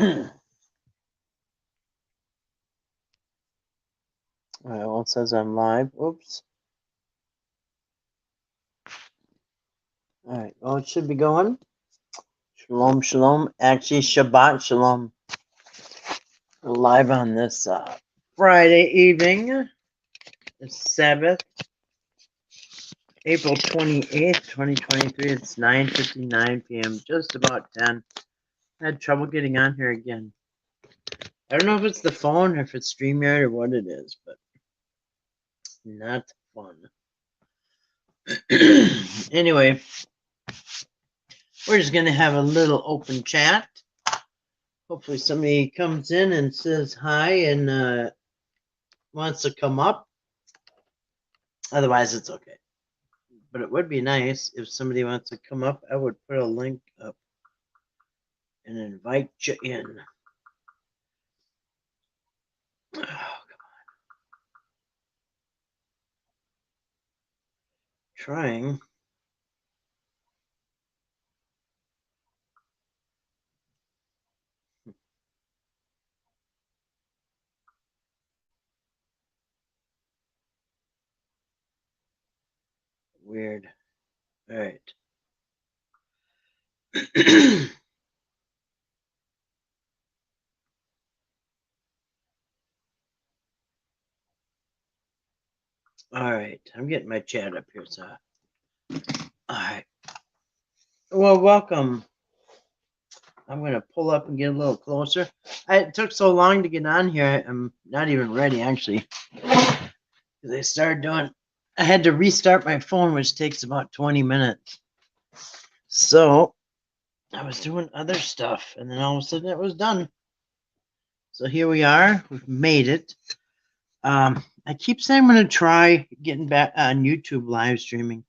Alright, well, it says I'm live. Oops. Alright, well, it should be going. Shalom, shalom. Actually, Shabbat, shalom. We're live on this Friday evening, the Sabbath, April 28th, 2023. It's 9:59 p.m., just about 10. I had trouble getting on here again. I don't know if it's the phone or if it's StreamYard or what it is, but not fun. Anyway, we're just going to have a little open chat. Hopefully somebody comes in and says hi and wants to come up. Otherwise, it's okay. But it would be nice if somebody wants to come up. I would put a link up and invite you in. Oh, come on. Trying. Weird. All right. All right. I'm getting my chat up here. So, all right. Well, welcome. I'm going to pull up and get a little closer. It took so long to get on here. I'm not even ready, actually. Because I had to restart my phone, which takes about 20 minutes. So I was doing other stuff, and then all of a sudden it was done. So here we are. We've made it. I keep saying I'm going to try getting back on YouTube live streaming.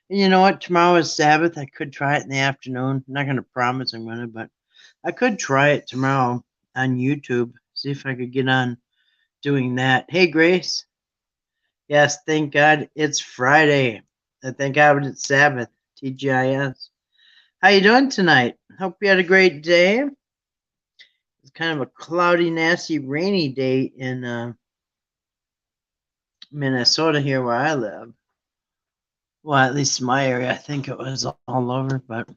And you know what? Tomorrow is Sabbath. I could try it in the afternoon. I'm not going to promise I'm going to, but I could try it tomorrow on YouTube. See if I could get on doing that. Hey, Grace. Yes, thank God it's Friday. Thank God it's Sabbath. TGIS. How you doing tonight? Hope you had a great day. It's kind of a cloudy, nasty, rainy day in Minnesota here where I live. Well, at least my area. I think it was all over. But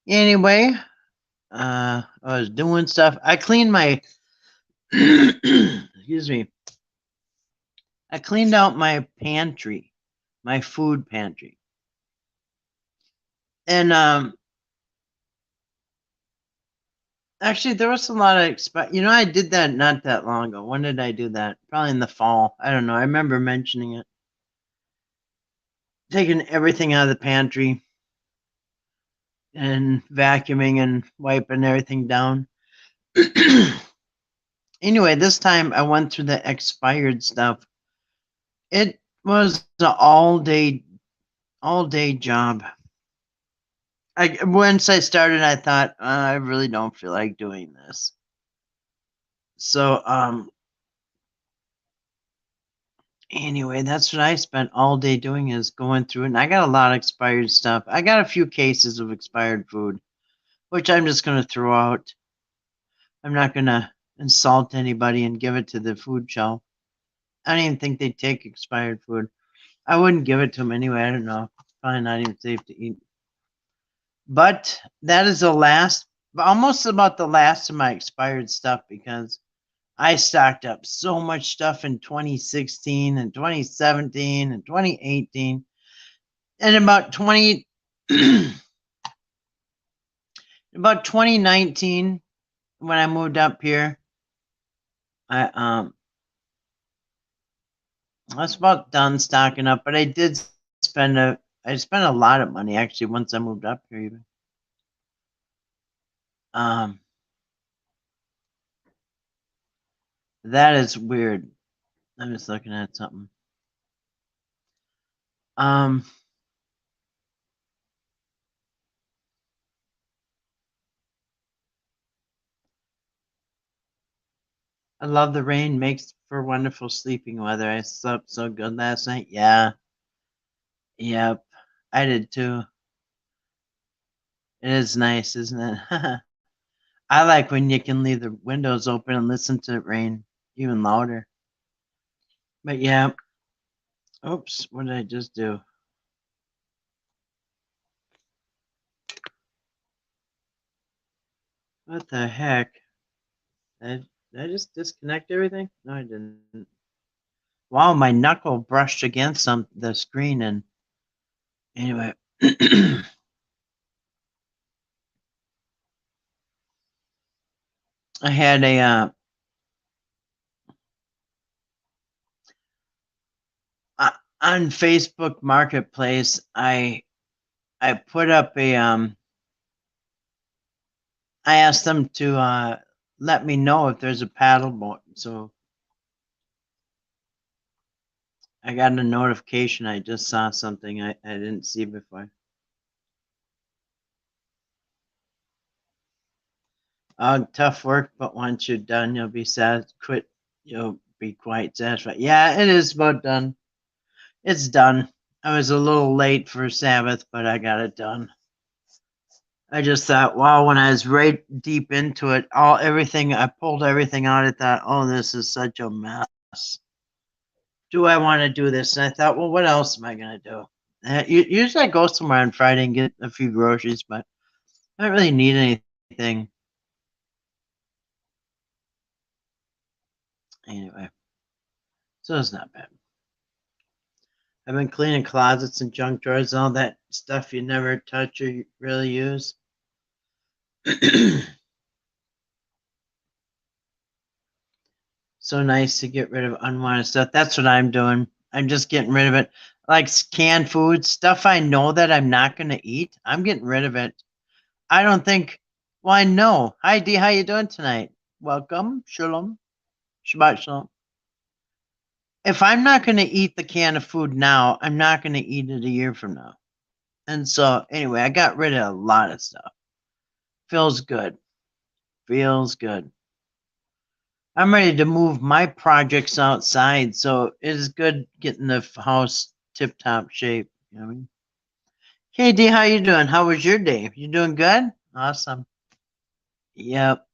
anyway, I was doing stuff. I cleaned my... excuse me. I cleaned out my pantry, my food pantry. And actually, there was a lot of I did that not that long ago. When did I do that? Probably in the fall. I don't know. I remember mentioning it. Taking everything out of the pantry and vacuuming and wiping everything down. Anyway, this time I went through the expired stuff. It was an all-day job. Once I started, I thought I really don't feel like doing this. So anyway, that's what I spent all day doing, is going through it. And I got a lot of expired stuff. I got a few cases of expired food, which I'm just going to throw out. I'm not going to insult anybody and give it to the food shelf. I don't even think they'd take expired food. I wouldn't give it to them anyway. I don't know. Probably not even safe to eat. But that is almost about the last of my expired stuff, because I stocked up so much stuff in 2016 and 2017 and 2018. And about 2019, when I moved up here, I was about done stocking up, but I did spend a lot of money actually once I moved up here even. That is weird. I'm just looking at something. I love the rain. Makes for wonderful sleeping weather. I slept so good last night. Yeah. Yep. I did too. It is nice, isn't it? I like when you can leave the windows open and listen to it rain even louder. But yeah. Oops, what did I just do? What the heck? Did I just disconnect everything? No, I didn't. Wow, my knuckle brushed against the screen, and anyway. I had a on Facebook Marketplace. I put up a I asked them to let me know if there's a paddle boat. So I got a notification. I just saw something I didn't see before. Tough work, but once you're done, you'll be sad. You'll be quite satisfied. Yeah, it is about done. It's done. I was a little late for Sabbath, but I got it done. I just thought, wow, when I was right deep into it, I pulled everything out. I thought, oh, this is such a mess. Do I want to do this? And I thought, well, what else am I going to do? Usually I go somewhere on Friday and get a few groceries, but I don't really need anything. Anyway, so it's not bad. I've been cleaning closets and junk drawers and all that stuff you never touch or really use. So nice to get rid of unwanted stuff. That's what I'm doing. I'm just getting rid of it. Like canned food, stuff I know that I'm not going to eat. I'm getting rid of it. I don't think. Well, I know. Hi, D. How you doing tonight? Welcome. Shalom. Shabbat shalom. If I'm not going to eat the can of food now, I'm not going to eat it a year from now. And so, anyway, I got rid of a lot of stuff. Feels good. Feels good. I'm ready to move my projects outside, so it is good getting the house tip-top shape. You know what I mean? Hey, D, how you doing? How was your day? You doing good? Awesome. Yep.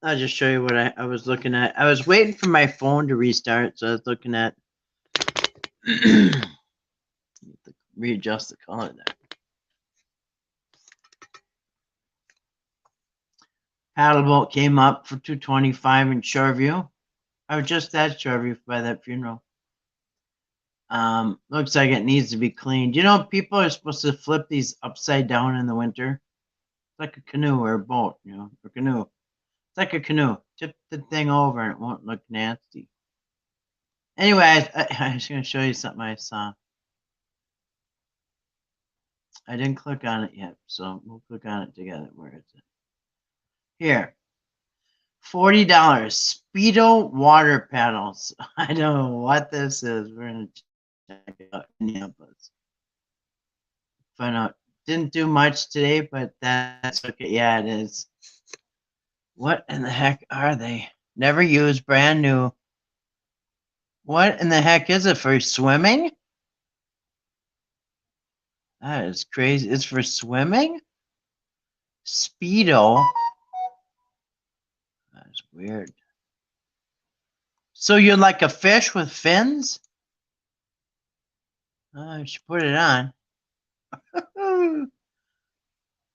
I'll just show you what I was looking at. I was waiting for my phone to restart, so I was looking at readjust the color there. Paddleboat came up for $225 in Shoreview. I was just at Shoreview by that funeral. Looks like it needs to be cleaned. You know, people are supposed to flip these upside down in the winter. It's like a canoe or a boat, you know, or canoe. It's like a canoe. Tip the thing over and it won't look nasty. Anyway, I was going to show you something I saw. I didn't click on it yet, so we'll click on it together. Where is it? Here. $40 Speedo water paddles. I don't know what this is. We're going to check it out. Minneapolis. Find out. Didn't do much today, but that's okay. Yeah, it is. What in the heck are they? Never used, brand new. What in the heck is it for swimming? That is crazy. It's for swimming? Speedo. That's weird. So you're like a fish with fins? I should put it on.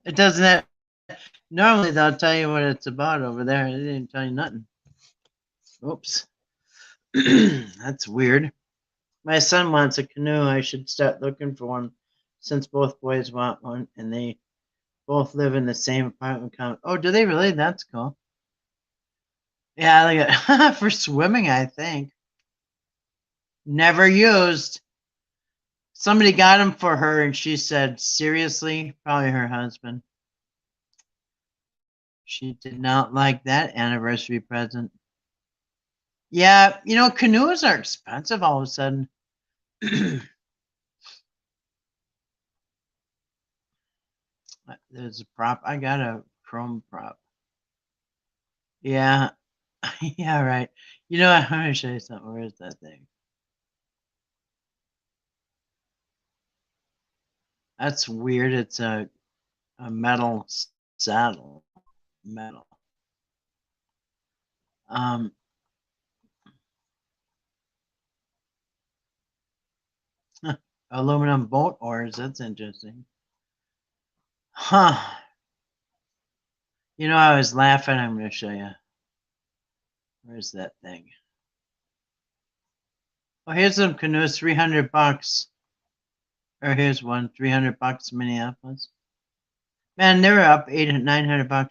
It doesn't have, normally they'll tell you what it's about over there. They didn't tell you nothing. Oops. That's weird. My son wants a canoe. I should start looking for one since both boys want one and they both live in the same apartment complex. Oh, do they really? That's cool. Yeah, like for swimming, I think. Never used. Somebody got him for her and she said, seriously? Probably her husband. She did not like that anniversary present. Yeah, you know, canoes are expensive all of a sudden. There's a prop. I got a chrome prop. Yeah. Yeah, right. You know, I'm going to show you something. Where is that thing? That's weird. It's a metal saddle metal. Aluminum boat oars. That's interesting. Huh. You know, I was laughing. I'm going to show you. Where's that thing? Oh, here's some canoes, $300. Or here's one, $300 in Minneapolis. Man, they were up $900.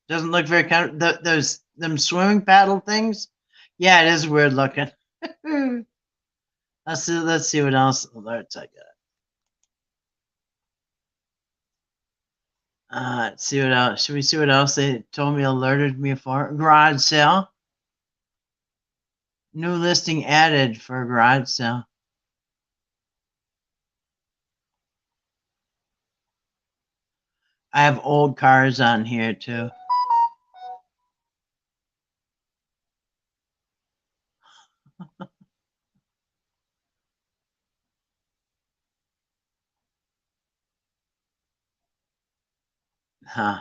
Doesn't look very kind of those them swimming paddle things. Yeah, it is weird looking. Let's see what else alerts I got. Let's see what else. Should we see what else they told me alerted me for? Garage sale. New listing added for a garage sale. I have old cars on here too. Huh.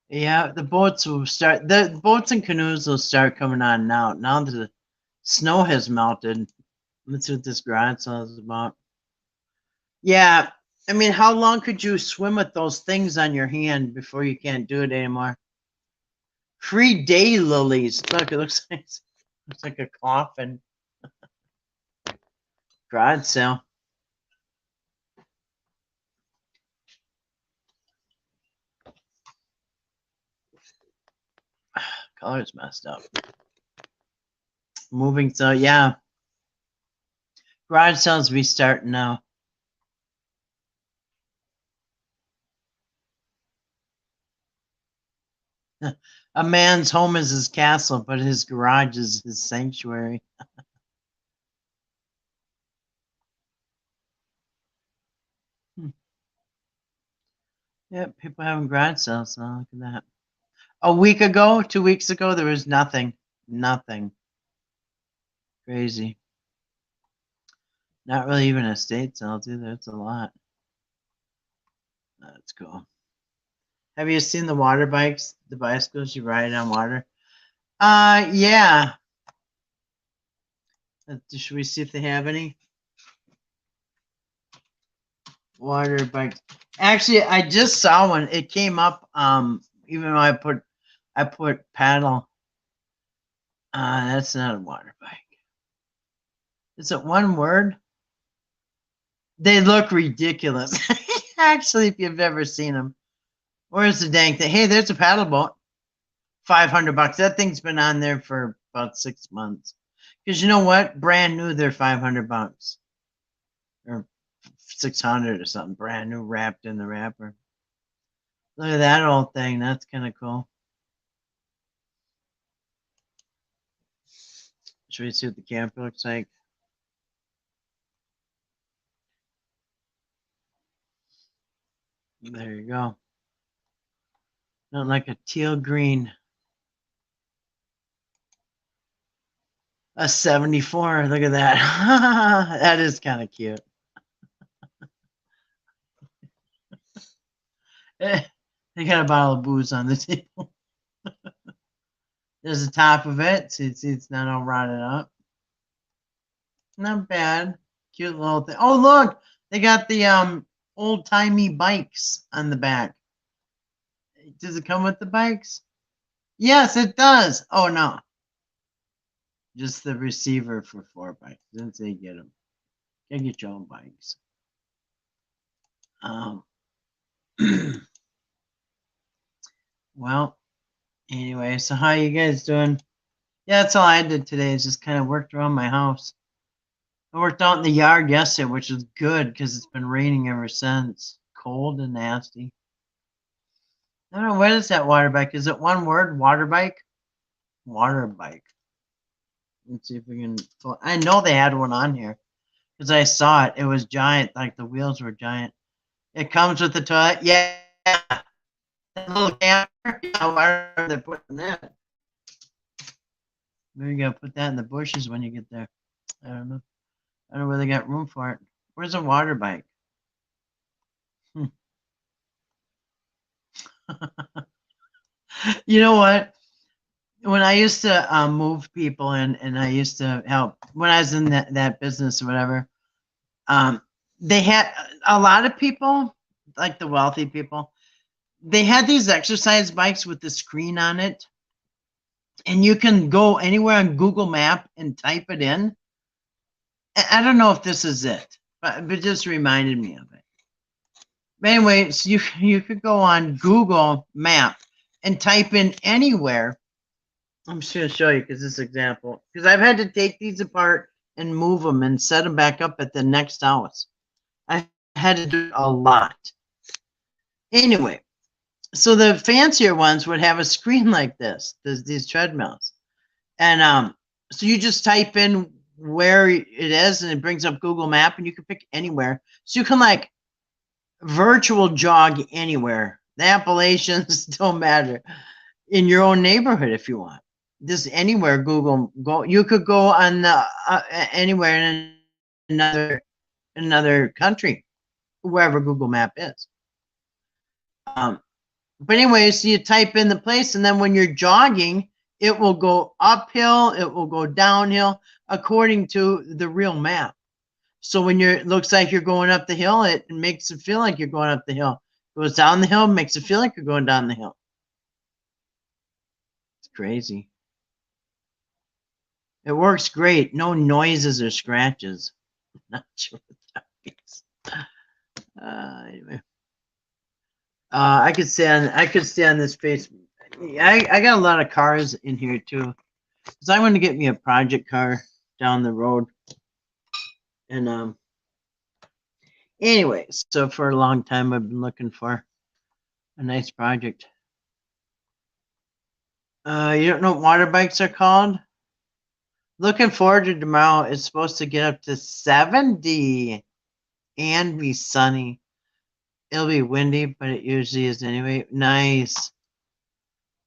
Yeah, the boats will start. The boats and canoes will start coming on now. Now that the snow has melted. Let's see what this garage sale is about. Yeah, I mean, how long could you swim with those things on your hand before you can't do it anymore? Free day lilies. Look, it looks like a coffin. Garage sale. Color's messed up. Moving, so yeah. Garage sales restarting now. A man's home is his castle, but his garage is his sanctuary. Yeah, people having garage sales now. Look at that. A week ago, 2 weeks ago, there was nothing. Nothing. Crazy. Not really even estate sales either. It's a lot. That's cool. Have you seen the water bikes? The bicycles you ride on water? Yeah. Should we see if they have any? Water bikes. Actually, I just saw one. It came up. Even though I put paddle. That's not a water bike. Is it one word? They look ridiculous. Actually, if you've ever seen them. Where's the dang thing? Hey, there's a paddle boat. $500. That thing's been on there for about 6 months. Because you know what? Brand new, they're $500 or 600 or something. Brand new, wrapped in the wrapper. Look at that old thing. That's kind of cool. Should we see what the camper looks like? There you go. Not like a teal green. A 74. Look at that. That is kind of cute. They got a bottle of booze on the table. There's the top of it. See, it's not all rotted up. Not bad. Cute little thing. Oh, look. They got the old-timey bikes on the back. Does it come with the bikes? Yes, it does. Oh, no. Just the receiver for 4 bikes. Didn't say get them. You can get your own bikes. Well, anyway, so how you guys doing? Yeah, that's all I did today is just kind of worked around my house. I worked out in the yard yesterday, which was good because it's been raining ever since. Cold and nasty. I don't know, what is that water bike? Is it one word, water bike? Water bike. Let's see if we can. I know they had one on here because I saw it. It was giant, like the wheels were giant. It comes with the toilet. Yeah. That little camper. Yeah, why are they putting that? Maybe you gotta put that in the bushes when you get there. I don't know. I don't know where they got room for it. Where's a water bike? You know what? When I used to move people and I used to help when I was in that business or whatever, um, they had a lot of people, like the wealthy people, they had these exercise bikes with the screen on it, and you can go anywhere on Google Map and type it in. I don't know if this is it, but it just reminded me of it. But anyway, so you could go on Google Map and type in anywhere. I'm just going to show you because this example, because I've had to take these apart and move them and set them back up at the next house. I had to do a lot. Anyway, so the fancier ones would have a screen like this, these treadmills. And so you just type in where it is and it brings up Google Map and you can pick anywhere. So you can like virtual jog anywhere. The Appalachians don't matter. In your own neighborhood if you want. Just anywhere Google go. You could go on the anywhere in another country, wherever Google Map is. But anyways, so you type in the place, and then when you're jogging, it will go uphill, it will go downhill according to the real map. So when it looks like you're going up the hill, it makes it feel like you're going up the hill. It goes down the hill, makes it feel like you're going down the hill. It's crazy. It works great. No noises or scratches. Not sure what that means. Anyway. I could stay on this face. I got a lot of cars in here too. Because I want to get me a project car down the road. And anyway, so for a long time I've been looking for a nice project. You don't know what water bikes are called? Looking forward to tomorrow. It's supposed to get up to 70 and be sunny. It'll be windy, but it usually is anyway. Nice.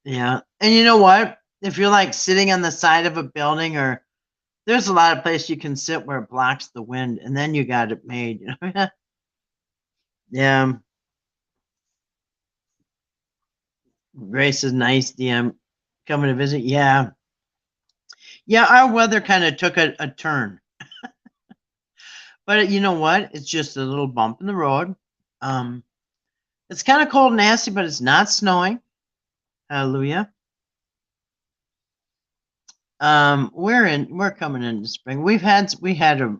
Yeah. And you know what? If you're like sitting on the side of a building, or there's a lot of places you can sit where it blocks the wind, and then you got it made, you know? Yeah. Grace is nice, DM. Coming to visit. Yeah. Yeah, our weather kind of took a turn. But you know what? It's just a little bump in the road. It's kind of cold and nasty, but it's not snowing. Hallelujah. We're coming into spring. We had a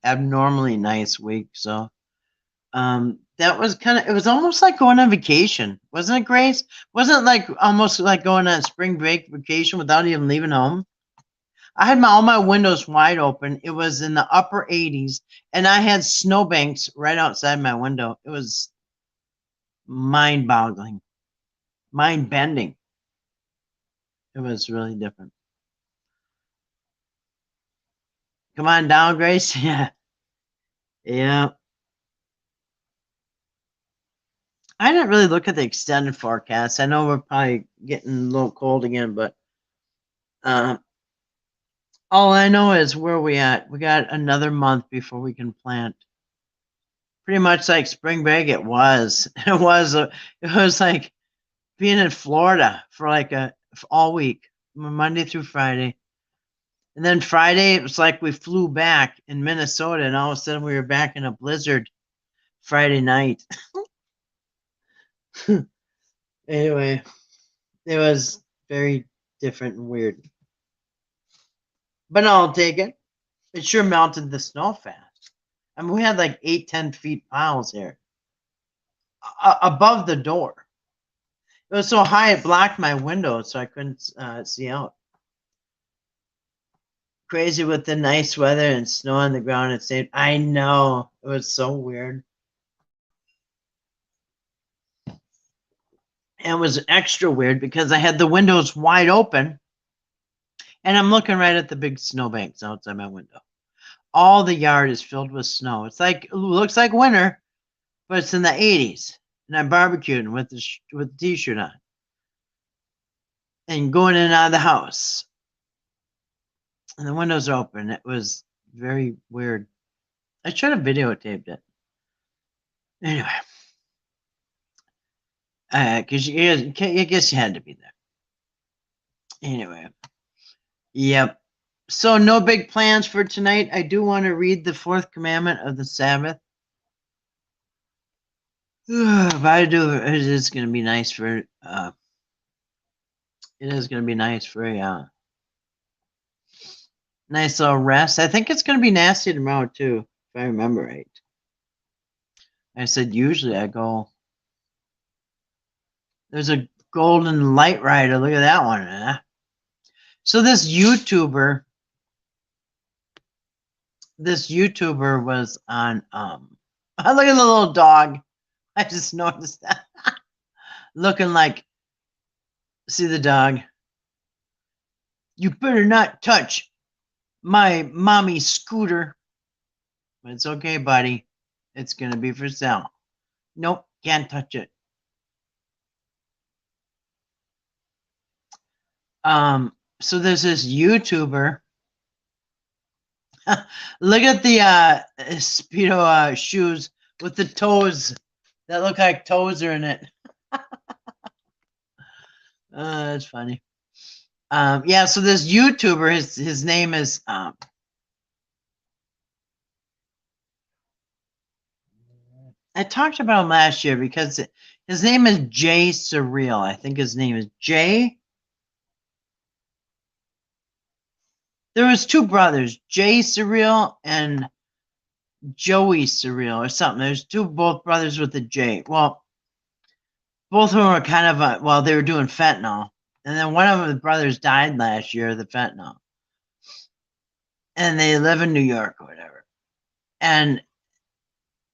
abnormally nice week, so that was it was almost like going on vacation, wasn't it, Grace? Wasn't it like almost like going on a spring break vacation without even leaving home? I had all my windows wide open. It was in the upper 80s, and I had snowbanks right outside my window. It was mind-boggling, mind-bending. It was really different. Come on down, Grace. Yeah. Yeah. I didn't really look at the extended forecast. I know we're probably getting a little cold again, but all I know is where we at. We got another month before we can plant. Pretty much like spring break. It was. It was like being in Florida for like all week, Monday through Friday. And then Friday, it was like we flew back in Minnesota, and all of a sudden we were back in a blizzard Friday night. Anyway, it was very different and weird. But I'll take it. It sure melted the snow fast. I mean, we had like 8-10 feet piles here above the door. It was so high it blocked my window, so I couldn't see out. Crazy with the nice weather and snow on the ground. I know, it was so weird. And it was extra weird because I had the windows wide open, and I'm looking right at the big snowbanks outside my window. All the yard is filled with snow. It looks like winter, but it's in the 80s. And I'm barbecuing with the t-shirt on and going in and out of the house. And the windows are open. It was very weird. I should have videotaped it. Anyway. Because I guess you had to be there. Anyway, yep. So no big plans for tonight. I do want to read the fourth commandment of the Sabbath. If I do, it is going to be nice for. It is going to be nice for a nice little rest. I think it's going to be nasty tomorrow too, if I remember right. I said usually I go. There's a golden light rider. Look at that one. Huh? So this YouTuber was on look at the little dog. I just noticed that. Looking like, see the dog? You better not touch my mommy scooter. It's okay, buddy. It's gonna be for sale. Nope, can't touch it. So there's this YouTuber. Look at the Speedo shoes with the toes that look like toes are in it. That's funny. Yeah, so this YouTuber, his name is I talked about him last year because his name is Jay Surreal. I think his name is Jay. There was two brothers, Jay Surreal and Joey Surreal or something. There's both brothers with a J. Well, both of them were kind of they were doing fentanyl. And then one of the brothers died last year of the fentanyl. And they live in New York or whatever. And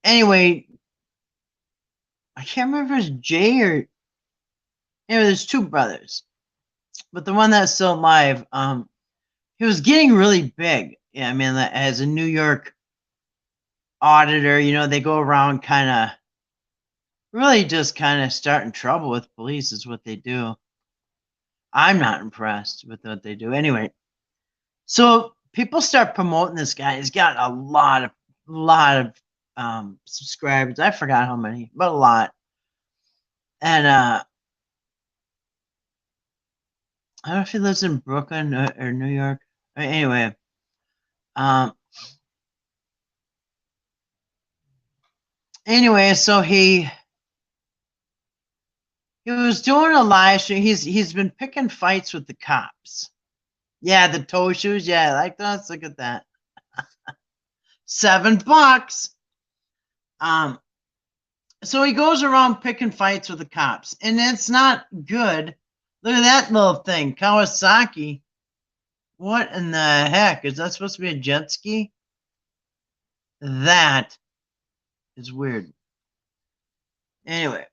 anyway, I can't remember if it was Jay or anyway, there's two brothers. But the one that's still alive, he was getting really big. Yeah, I mean, as a New York auditor, they go around kind of really just kind of starting trouble with police is what they do. I'm not impressed with what they do. Anyway, so people start promoting this guy. He's got a lot of subscribers. I forgot how many, but a lot. And I don't know if he lives in Brooklyn or New York. Anyway, so he was doing a live stream. He's been picking fights with the cops. Yeah, the toe shoes. Yeah, I like those. Look at that. $7. So he goes around picking fights with the cops, and it's not good. Look at that little thing, Kawasaki. What in the heck? Is that supposed to be a jet ski? That is weird. Anyway,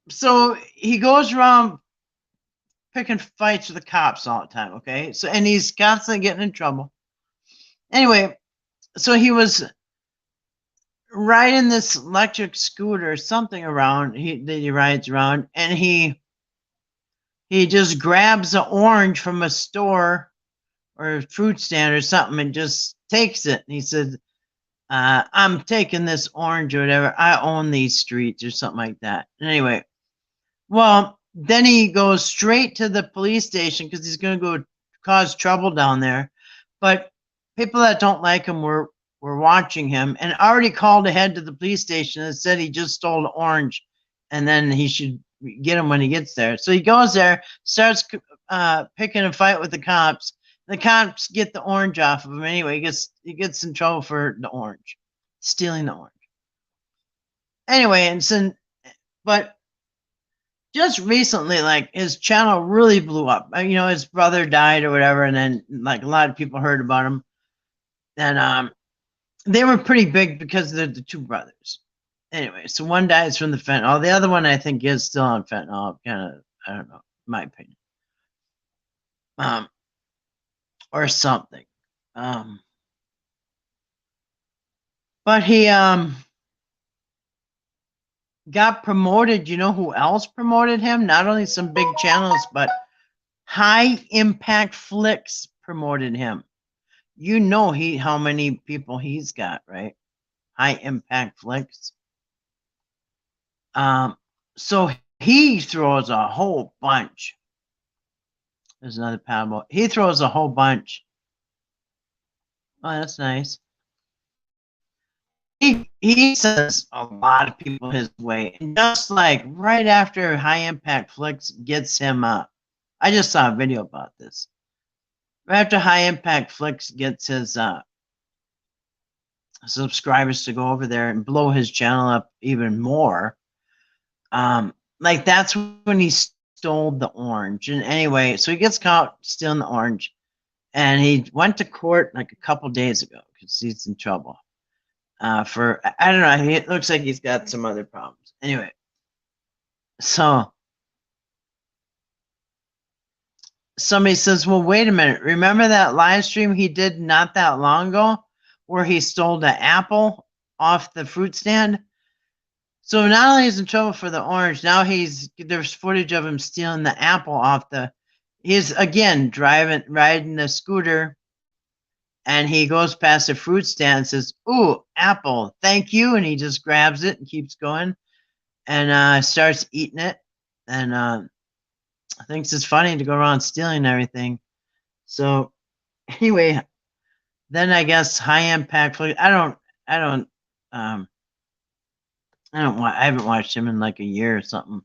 so he goes around picking fights with the cops all the time, okay? So, and he's constantly getting in trouble. Anyway, so he was riding this electric scooter or something around. He rides around, and he just grabs an orange from a store or a fruit stand or something and just takes it. And he says, I'm taking this orange or whatever. I own these streets or something like that. Anyway, well, then he goes straight to the police station because he's going to go cause trouble down there. But people that don't like him were watching him and already called ahead to the police station and said he just stole the orange and then he should get him when he gets there. So he goes there, starts picking a fight with the cops. The cops get the orange off of him anyway. He gets in trouble for the orange, stealing the orange. Anyway, but just recently, like his channel really blew up. His brother died or whatever, and then like a lot of people heard about him. And they were pretty big because they're the two brothers. Anyway, so one dies from the fentanyl. The other one I think is still on fentanyl. Kind of, I don't know, my opinion. Or something. But he got promoted. You know who else promoted him? Not only some big channels, but High Impact Flicks promoted him. You know how many people he's got, right? High Impact Flicks. So he throws a whole bunch. There's another paddle. He throws a whole bunch. Oh, that's nice. He sends a lot of people his way. And just like right after High Impact Flicks gets him up. I just saw a video about this. Right after High Impact Flicks gets his subscribers to go over there and blow his channel up even more. Like that's when he stole the orange. And anyway, so he gets caught stealing the orange. And he went to court like a couple days ago because he's in trouble. For I don't know, it looks like he's got some other problems. Anyway, so somebody says, well, wait a minute. Remember that live stream he did not that long ago where he stole the apple off the fruit stand? So not only is he in trouble for the orange, now there's footage of him stealing the apple off he's again riding the scooter, and he goes past the fruit stand and says, ooh, apple, thank you. And he just grabs it and keeps going and starts eating it. And thinks it's funny to go around stealing everything. So anyway, then I guess High Impact. I haven't watched him in like a year or something.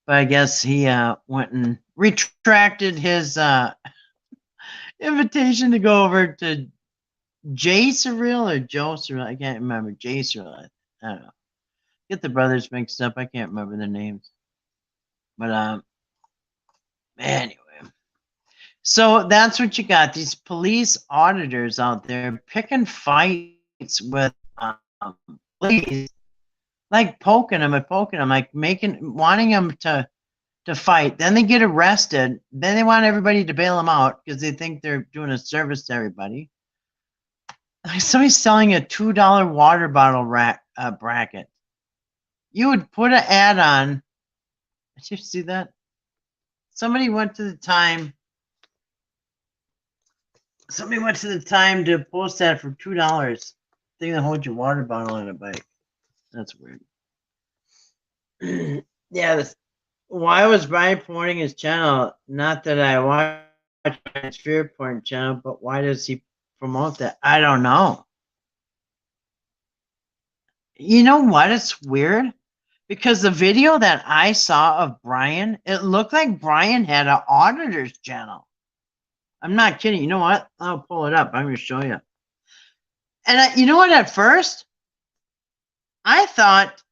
But I guess he went and retracted his invitation to go over to Jay Surreal or Joe Surreal. I can't remember. Jay Surreal. I don't know. Get the brothers mixed up. I can't remember their names. But anyway. So that's what you got. These police auditors out there picking fights with police, like poking them, like wanting them to fight. Then they get arrested. Then they want everybody to bail them out because they think they're doing a service to everybody. Like somebody's selling a $2 water bottle bracket. You would put an ad on. Did you see that? Somebody went to the time to post that for $2. Thing that holds your water bottle on a bike. That's weird. Yeah, why was Brian promoting his channel? Not that I watch his fear porn channel, but why does he promote that? I don't know. You know what? It's weird because the video that I saw of Brian, it looked like Brian had an auditor's channel. I'm not kidding. You know what? I'll pull it up. I'm going to show you. And you know what? At first, I thought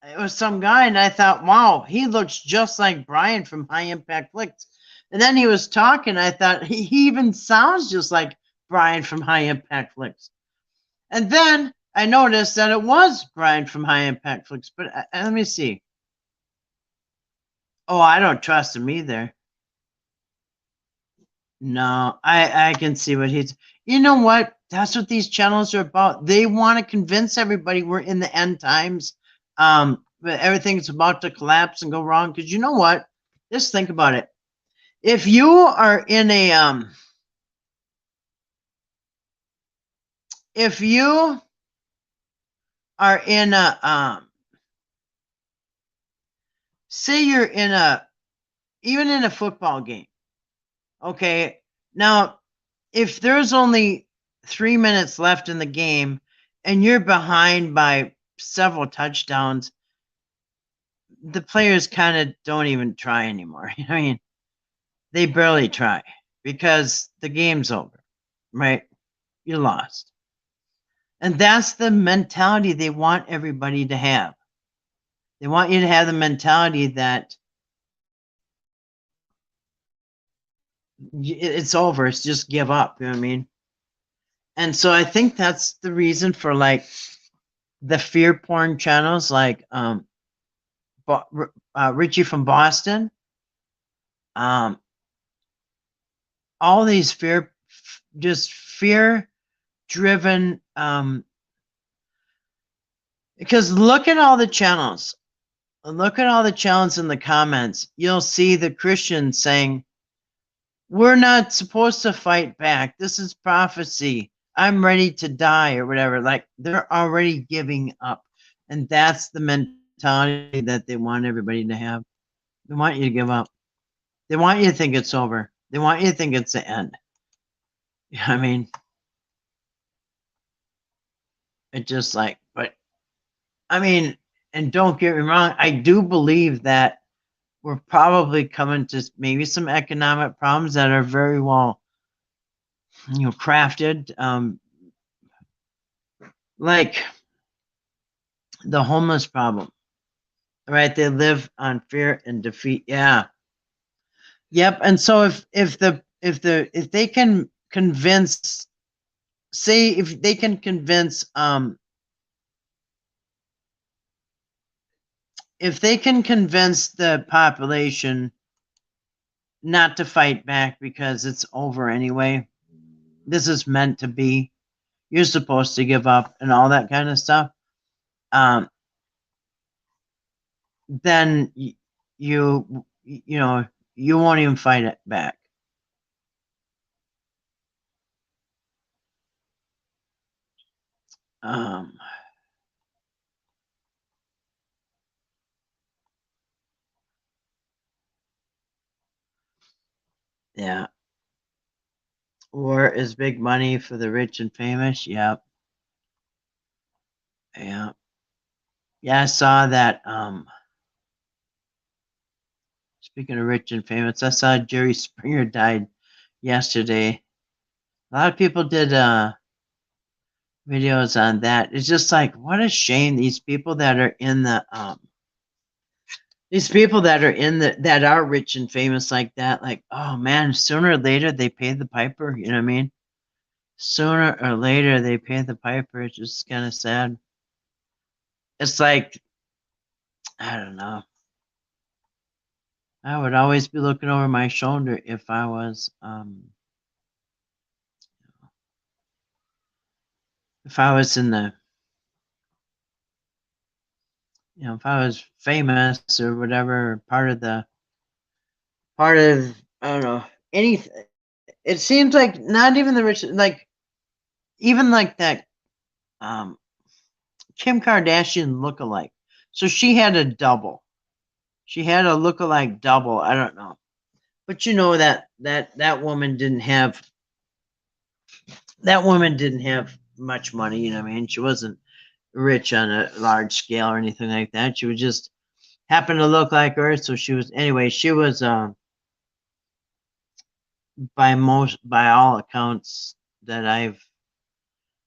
it was some guy, and I thought, wow, he looks just like Brian from High Impact Flicks. And then he was talking. I thought he even sounds just like Brian from High Impact Flicks. And then I noticed that it was Brian from High Impact Flicks. But let me see. Oh, I don't trust him either. No, I can see what he's. You know what? That's what these channels are about. They want to convince everybody we're in the end times. But everything's about to collapse and go wrong. Because you know what? Just think about it. If you are in a say you're even in a football game. Okay, now if there's only 3 minutes left in the game and you're behind by several touchdowns, the players kind of don't even try anymore. I mean, they barely try because the game's over, right? You lost. And that's the mentality they want everybody to have. They want you to have the mentality that it's over. It's just give up. You know what I mean? And so I think that's the reason for like the fear porn channels, like Richie from Boston, all these fear-driven. Because look at all the channels. Look at all the channels in the comments. You'll see the Christians saying, we're not supposed to fight back. This is prophecy. I'm ready to die or whatever. Like they're already giving up. And that's the mentality that they want everybody to have. They want you to give up. They want you to think it's over. They want you to think it's the end. I mean, it's just like, but I mean, and don't get me wrong, I do believe that we're probably coming to maybe some economic problems that are very well, crafted. Like the homeless problem, right? They live on fear and defeat. Yeah. Yep. And so if they can convince, say if they can convince if they can convince the population not to fight back because it's over anyway, this is meant to be, you're supposed to give up and all that kind of stuff, then you won't even fight it back. Yeah. War is big money for the rich and famous. Yep. Yeah. Yeah, I saw that. Speaking of rich and famous, I saw Jerry Springer died yesterday. A lot of people did videos on that. It's just like, what a shame. These people that are in the that are rich and famous like that, like, oh man, sooner or later they pay the piper. You know what I mean? Sooner or later they pay the piper. It's just kind of sad. It's like, I don't know. I would always be looking over my shoulder if I was in the, if I was famous or whatever, part of I don't know, anything. It seems like not even the rich, like even like that Kim Kardashian lookalike. So she had a double. She had a lookalike double. I don't know. But you know that woman didn't have much money, you know what I mean? She wasn't rich on a large scale or anything like that. She would just happen to look like her. So she was, anyway, she was by all accounts that I've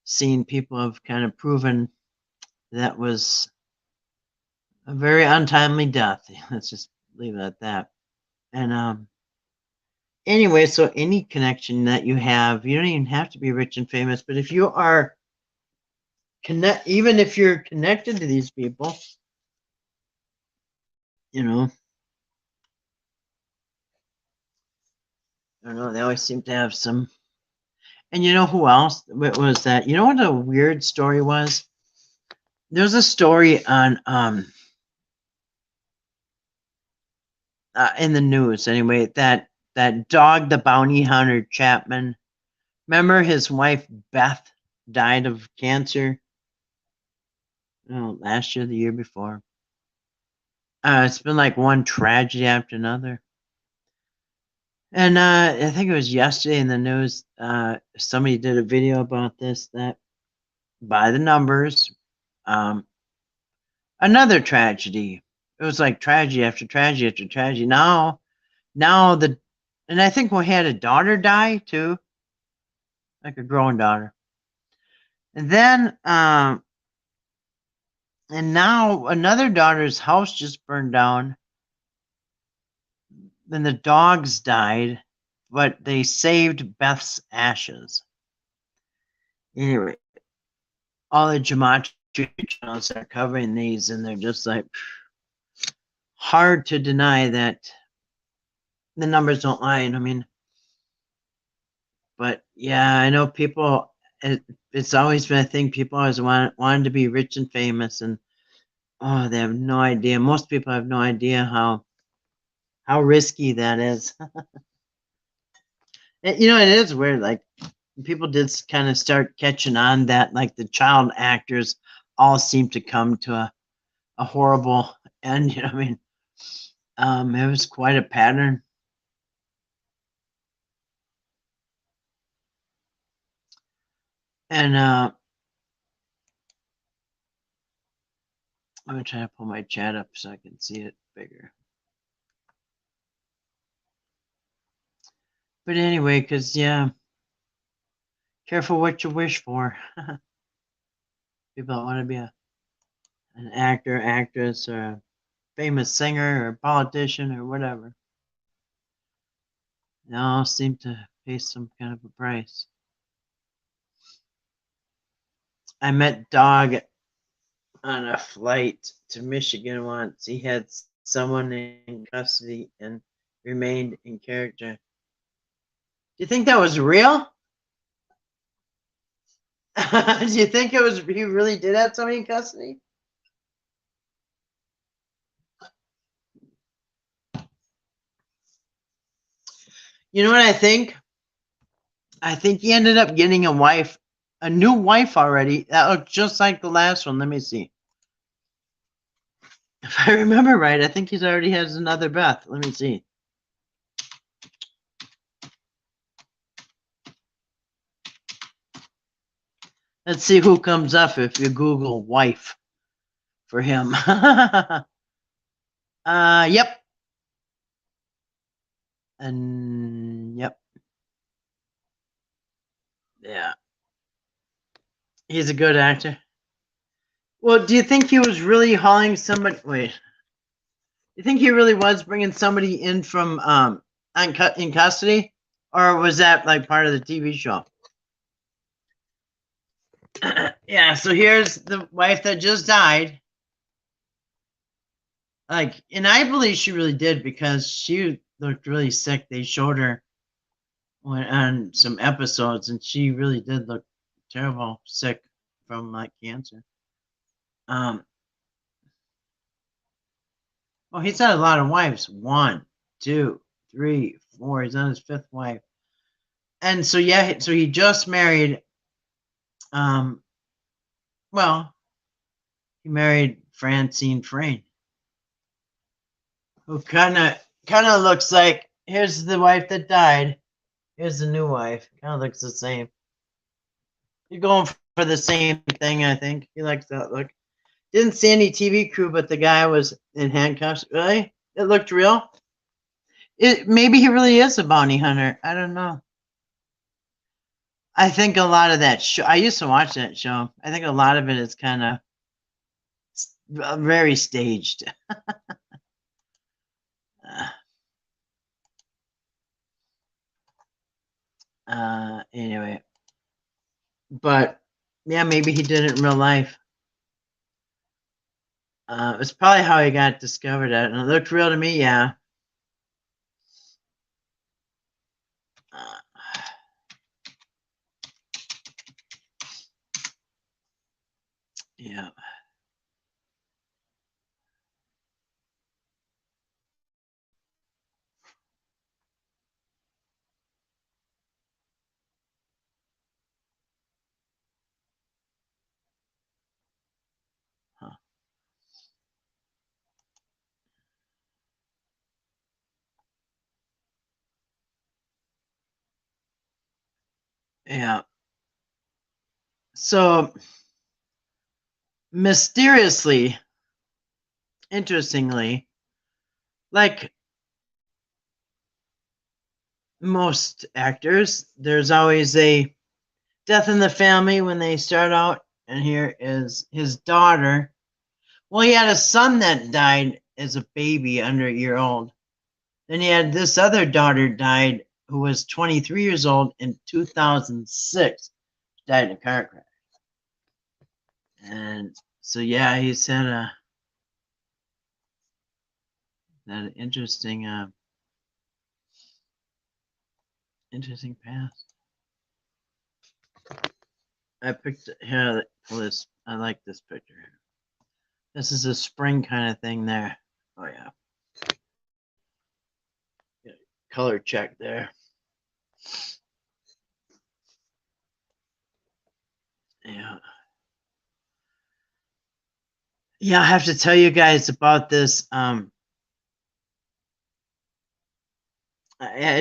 seen, people have kind of proven that was a very untimely death. Let's just leave it at that. And anyway, so any connection that you have, you don't even have to be rich and famous, but if you are even if you're connected to these people, I don't know, they always seem to have some. And you know who else was that? You know what a weird story was? There's a story on in the news anyway, that Dog the Bounty Hunter Chapman, remember his wife Beth died of cancer last year, the year before. It's been like one tragedy after another. And I think it was yesterday in the news, somebody did a video about this, that by the numbers, another tragedy. It was like tragedy after tragedy after tragedy. Now and I think we had a daughter die too, like a grown daughter. And then, and now another daughter's house just burned down. Then the dogs died, but they saved Beth's ashes. Anyway, all the gematria channels are covering these, and they're just like, hard to deny that the numbers don't lie. I mean, but yeah, I know people. It's always been a thing. People always wanted to be rich and famous, and they have no idea. Most people have no idea how risky that is. It is weird. Like, people did kind of start catching on that, like, the child actors all seem to come to a horrible end. You know, I mean, it was quite a pattern. And I'm gonna try to pull my chat up so I can see it bigger. But anyway, because yeah, careful what you wish for. People don't want to be an actor, actress, or a famous singer, or politician, or whatever. They all seem to pay some kind of a price. I met Dog on a flight to Michigan once. He had someone in custody and remained in character. Do you think that was real? Do you think it was he really did have somebody in custody? You know what I think? I think he ended up getting a new wife already. That looked just like the last one. Let me see. If I remember right, I think he's already has another Beth. Let me see. Let's see who comes up if you Google wife for him. Yep. And yep. Yeah. He's a good actor. Well, do you think he was really hauling somebody? Wait. You think he really was bringing somebody in from in custody, or was that like part of the TV show? Yeah. So here's the wife that just died. Like, and I believe she really did because she looked really sick. They showed her on some episodes, and she really did look terrible, sick from like cancer. Well, he's had a lot of wives. 1, 2, 3, 4. He's on his 5th wife. And so yeah, so he just married. Well, he married Francine Frayne, who kind of looks like. Here's the wife that died. Here's the new wife. Kind of looks the same. You're going for the same thing, I think. He likes that look. Didn't see any TV crew, but the guy was in handcuffs. Really? It looked real. Maybe he really is a bounty hunter. I don't know. I think a lot of that show. I used to watch that show. I think a lot of it is kind of very staged. Anyway, but yeah, maybe he did it in real life. It's probably how he got discovered at, and it looked real to me. Yeah. Yeah. Huh. Yeah. So mysteriously, interestingly, like most actors, there's always a death in the family when they start out. And here is his daughter. Well, he had a son that died as a baby, under a year old. Then he had this other daughter died who was 23 years old in 2006. Died in a car crash. And so yeah, he's had an interesting past. I picked here this. I like this picture. This is a spring kind of thing there. Oh yeah. Color check there. Yeah. Yeah, I have to tell you guys about this. I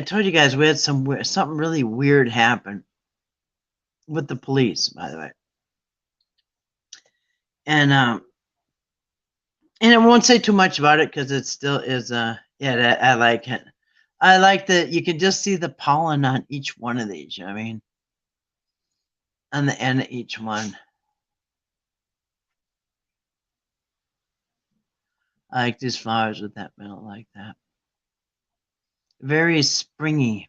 told you guys we had something really weird happen with the police, by the way, and I won't say too much about it because it still is. Yeah, I like it. I like that you can just see the pollen on each one of these. You know what I mean? On the end of each one. I like these flowers with that middle like that. Very springy.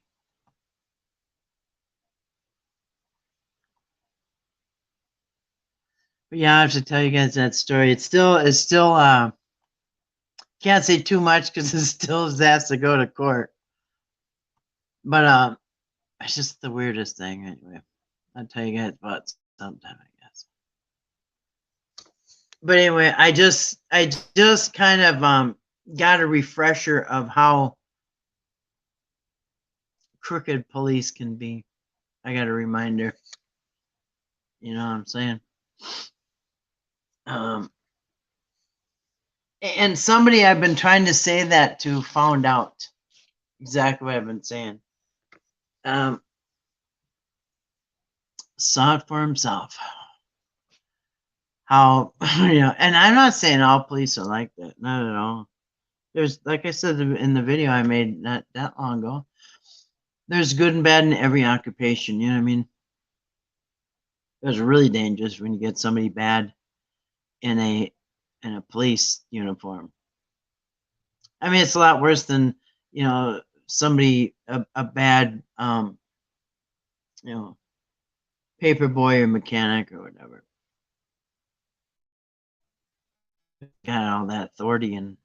But yeah, I have to tell you guys that story. It's still can't say too much because it still has to go to court. But it's just the weirdest thing anyway. I'll tell you guys about sometime, I guess. But anyway, I just kind of got a refresher of how crooked police can be. I got a reminder. You know what I'm saying? Um, and somebody I've been trying to say that to found out exactly what I've been saying. Um, saw it for himself. How and I'm not saying all police are like that, not at all. There's, like I said in the video I made not that long ago, there's good and bad in every occupation. You know what I mean? It's really dangerous when you get somebody bad in a police uniform. I mean, it's a lot worse than somebody a bad paper boy or mechanic or whatever. Got all that authority and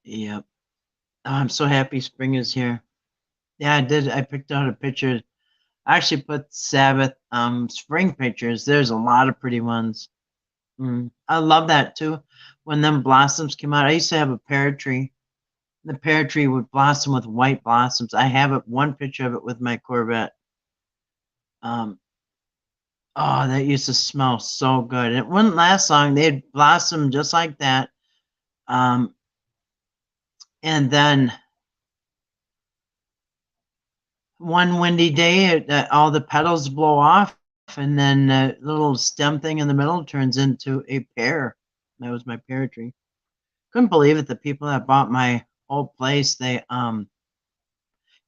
yep. Oh, I'm so happy spring is here. Yeah, I did. I picked out a picture. I actually put Sabbath spring pictures. There's a lot of pretty ones. I love that too. When them blossoms came out, I used to have a pear tree. The pear tree would blossom with white blossoms. I have one picture of it with my Corvette. Um, oh, that used to smell so good. It wouldn't last long. They'd blossom just like that. Um, and then one windy day, all the petals blow off, and then the little stem thing in the middle turns into a pear. That was my pear tree. Couldn't believe it. The people that bought my old place, it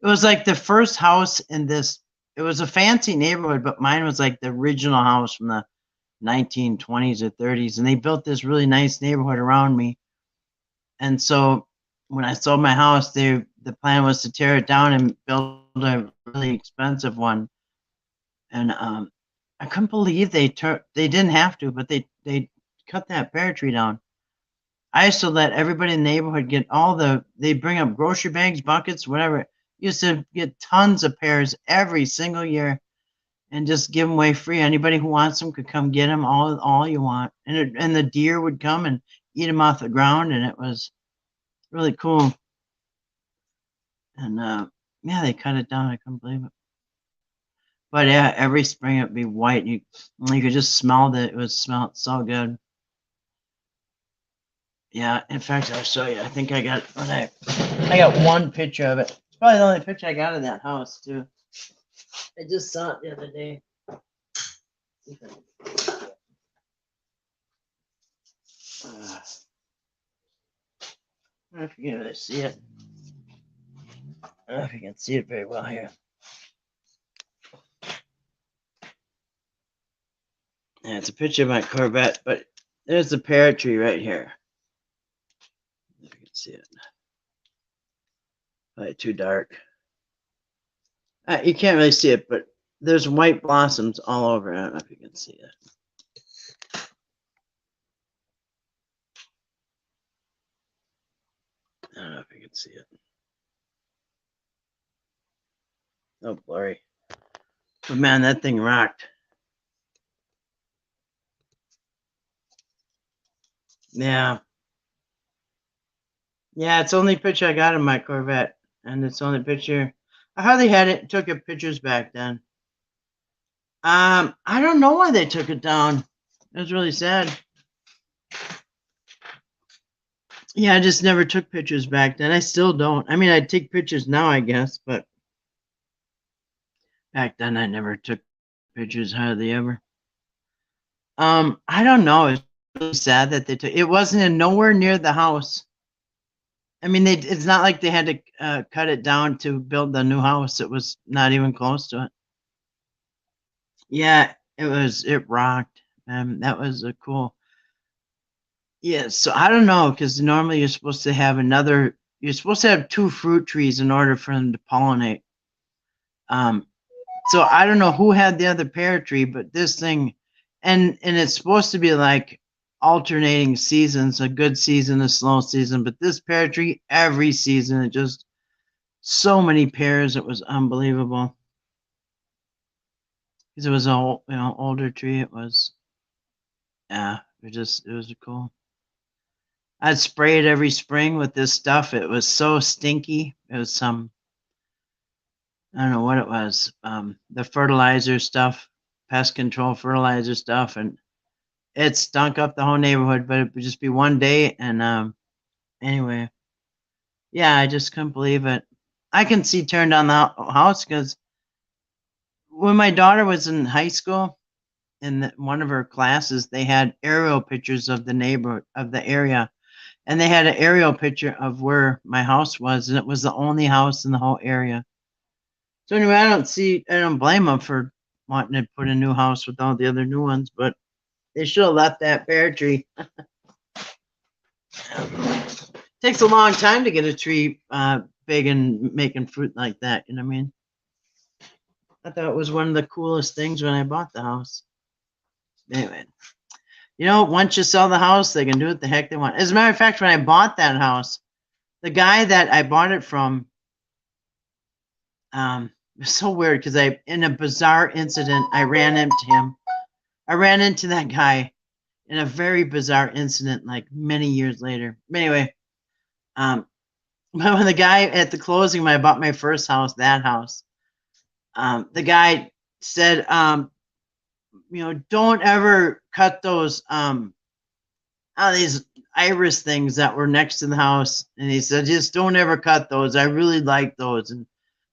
was like the first house in this. It was a fancy neighborhood, but mine was like the original house from the 1920s or 30s, and they built this really nice neighborhood around me. And so when I sold my house, the plan was to tear it down and build a really expensive one. And I couldn't believe they didn't have to, but they cut that pear tree down. I used to let everybody in the neighborhood get they bring up grocery bags, buckets, whatever. Used to get tons of pears every single year and just give them away free. Anybody who wants them could come get them, all you want. And the deer would come and eat them off the ground, and it was really cool. And yeah, they cut it down. I couldn't believe it. But yeah, every spring it'd be white. You could just smell that. It would smell so good. Yeah, in fact, I'll show you. I think I got one picture of it. It's probably the only picture I got of that house too. I just saw it the other day. I don't know if you can really see it. I don't know if you can see it very well here. Yeah, it's a picture of my Corvette, but there's the pear tree right here. If you can see it. Probably too dark. You can't really see it, but there's white blossoms all over. I don't know if you can see it. I don't know if you can see it. Oh, blurry. But man, that thing rocked. Yeah. Yeah, it's the only picture I got of my Corvette. And it's the only picture. I hardly took pictures back then. I don't know why they took it down. It was really sad. Yeah, I just never took pictures back then. I still don't. I mean, I take pictures now, I guess, but back then I never took pictures hardly ever. I don't know. It's really sad that they took. It wasn't in nowhere near the house. I mean, it's not like they had to cut it down to build the new house. It was not even close to it. Yeah, it was. It rocked. That was a cool. Yeah, so I don't know because normally you're supposed to have another. You're supposed to have two fruit trees in order for them to pollinate. Um, so I don't know who had the other pear tree, but this thing, and it's supposed to be like alternating seasons, a good season, a slow season. But this pear tree, every season, it just so many pears, it was unbelievable. Because it was a older tree. It was it was cool. I'd spray it every spring with this stuff. It was so stinky. It was some I don't know what it was. The fertilizer stuff, pest control fertilizer stuff, and it stunk up the whole neighborhood. But it would just be one day, and anyway, yeah, I just couldn't believe it. I can see tearing down the house because when my daughter was in high school, in one of her classes, they had aerial pictures of the neighborhood of the area, and they had an aerial picture of where my house was, and it was the only house in the whole area. So anyway, I don't blame them for wanting to put a new house with all the other new ones, but they should have left that pear tree. Takes a long time to get a tree big and making fruit like that. You know what I mean? I thought it was one of the coolest things when I bought the house. Anyway, once you sell the house, they can do what the heck they want. As a matter of fact, when I bought that house, the guy that I bought it from, it was so weird because in a bizarre incident, I ran into him. I ran into that guy in a very bizarre incident, like many years later. Anyway, when the guy at the closing, when I bought my first house, that house, the guy said, don't ever cut those these iris things that were next to the house. And he said, just don't ever cut those. I really like those. And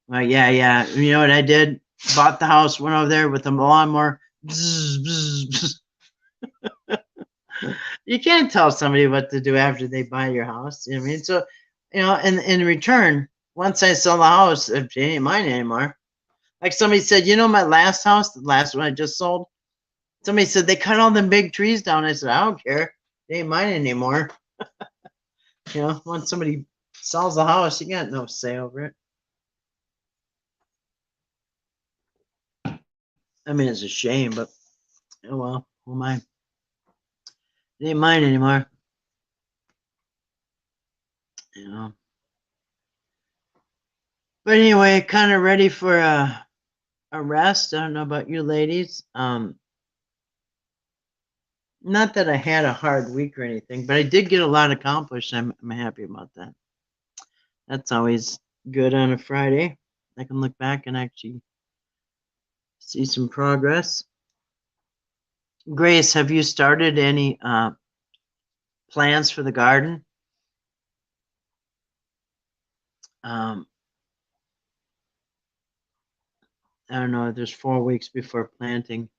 I'm like, yeah. You know what I did? Bought the house, went over there with the lawnmower. Bzz, bzz, bzz. You can't tell somebody what to do after they buy your house. You know what I mean? So, in return, once I sell the house, it ain't mine anymore. Like somebody said, my last house, the last one I just sold, somebody said they cut all them big trees down. I said, I don't care. It ain't mine anymore. Once somebody sells the house, you got no say over it. I mean, it's a shame, but oh well, who am I? It ain't mine anymore. But anyway, kind of ready for a rest. I don't know about you ladies. Not that I had a hard week or anything, but I did get a lot accomplished. I'm happy about that. That's always good on a Friday. I can look back and actually see some progress. Grace, have you started any plans for the garden? I don't know. There's 4 weeks before planting.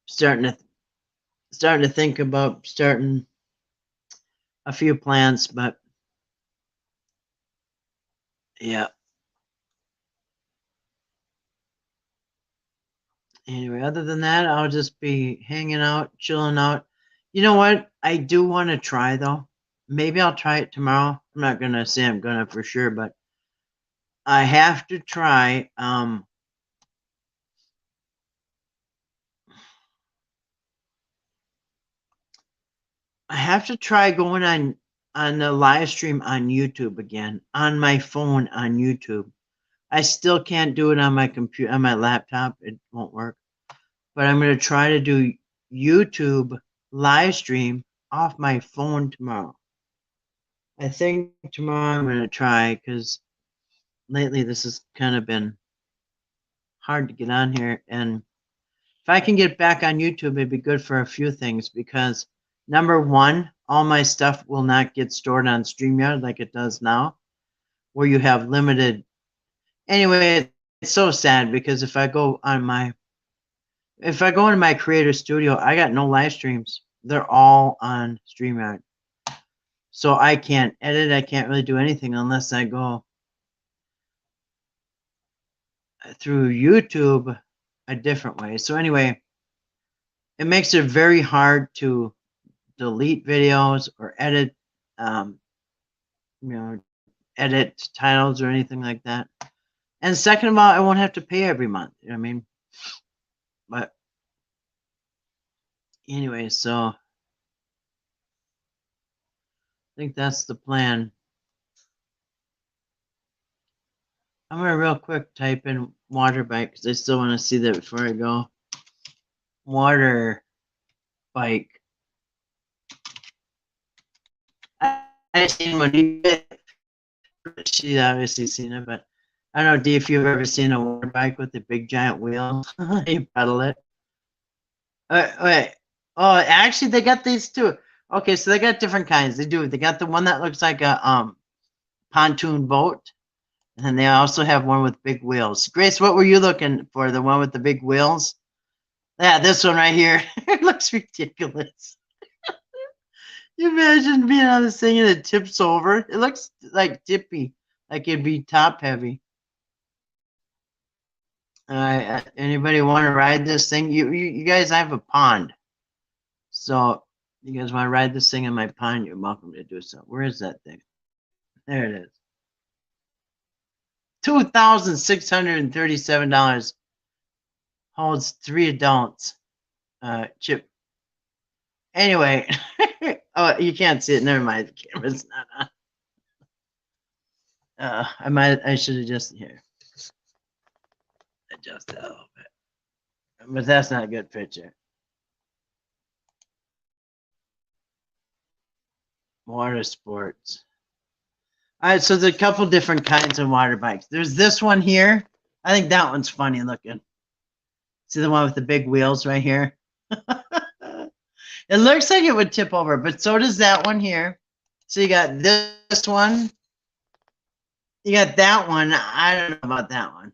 Starting to think about starting a few plants, but yeah. Anyway, other than that, I'll just be hanging out, chilling out. You know what? I do want to try though. Maybe I'll try it tomorrow. I'm not gonna say I'm gonna for sure, but I have to try. I have to try going on the live stream on YouTube again on my phone on YouTube. I still can't do it on my computer on my laptop. It won't work. But I'm gonna try to do YouTube live stream off my phone tomorrow. I think tomorrow I'm going to try because lately this has kind of been hard to get on here. And if I can get back on YouTube, it'd be good for a few things because number one, all my stuff will not get stored on StreamYard like it does now, where you have limited. Anyway, it's so sad because if I go into my creator studio, I got no live streams. They're all on StreamYard. So I can't edit. I can't really do anything unless I go through YouTube a different way. So anyway, it makes it very hard to delete videos or edit, edit titles or anything like that. And second of all, I won't have to pay every month. You know what I mean? But anyway, so I think that's the plan. I'm going to real quick type in water bike because I still want to see that before I go. Water bike. I've seen one. She's obviously seen it, but I don't know, D, if you've ever seen a water bike with the big giant wheels. You pedal it. Wait. Oh, actually, they got these too. Okay, so they got different kinds. They do. They got the one that looks like a pontoon boat. And they also have one with big wheels. Grace, what were you looking for? The one with the big wheels? Yeah, this one right here. It looks ridiculous. You imagine being on this thing and it tips over? It looks like tippy, like it'd be top heavy. Anybody want to ride this thing? You guys, I have a pond. So you guys want to ride this thing in my pond? You're welcome to do so. Where is that thing? There it is. $2,637. Holds 3 adults. Chip. Anyway, oh, you can't see it. Never mind. The camera's not on. I should have just here. Adjust that a little bit. But that's not a good picture. Water sports. All right, so there's a couple different kinds of water bikes. There's this one here. I think that one's funny looking. See the one with the big wheels right here? It looks like it would tip over, but so does that one here. So you got this one. You got that one. I don't know about that one.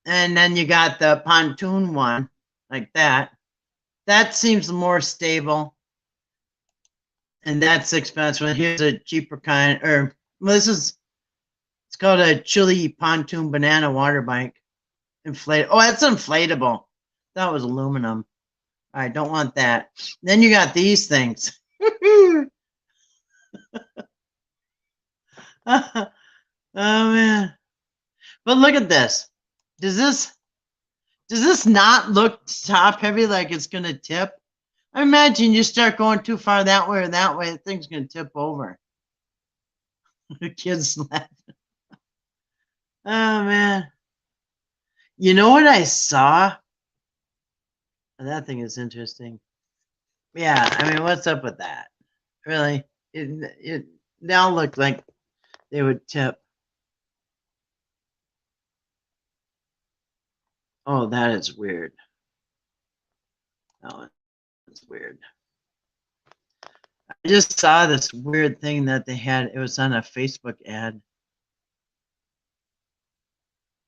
And then you got the pontoon one, like that. That seems more stable. And that's expensive. Here's a cheaper kind, or well, it's called a Chili Pontoon Banana Water Bike. Inflate. Oh, that's inflatable. That was aluminum. All right, don't want that. Then you got these things. Oh man. But look at this. Does this not look top heavy like it's gonna tip? I imagine you start going too far that way or that way, the thing's gonna tip over. The kids laughing. Oh man. You know what I saw? That thing is interesting. Yeah, I mean, what's up with that? Really? It now look like they would tip. Oh, that is weird. Oh, that's weird. I just saw this weird thing that they had. It was on a Facebook ad.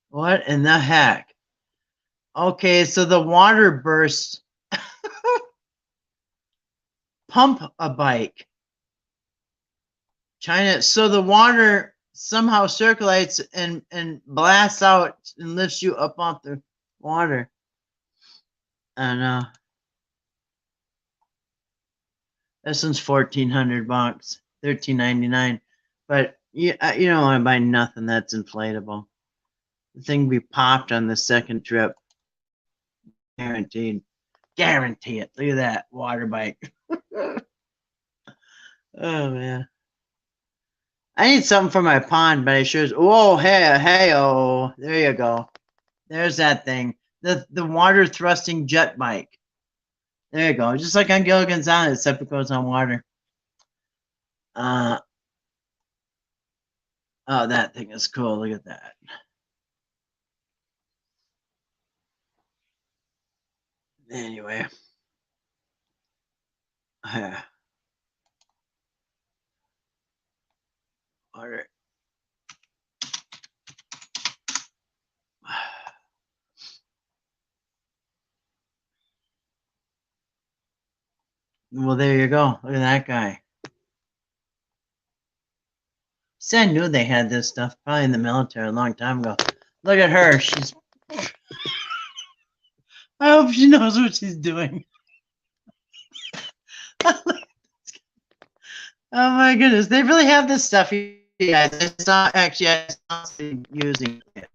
What in the heck? Okay, so the water burst. Pump a bike. China. So the water somehow circulates and blasts out and lifts you up off the water. I don't know. This one's $1,400, $13.99. But you don't want to buy nothing that's inflatable. The thing be popped on the second trip. Guaranteed. Guarantee it. Look at that water bike. Oh man. I need something for my pond, but I sure. Oh, hey, oh, there you go. There's that thing. The water thrusting jet bike. There you go. Just like on Gilligan's Island, except it goes on water. Oh, that thing is cool. Look at that. Anyway. Water. Well, there you go. Look at that guy. See, I knew they had this stuff probably in the military a long time ago. Look at her. She's. I hope she knows what she's doing. Oh my goodness. They really have this stuff, you guys. It's not actually using it.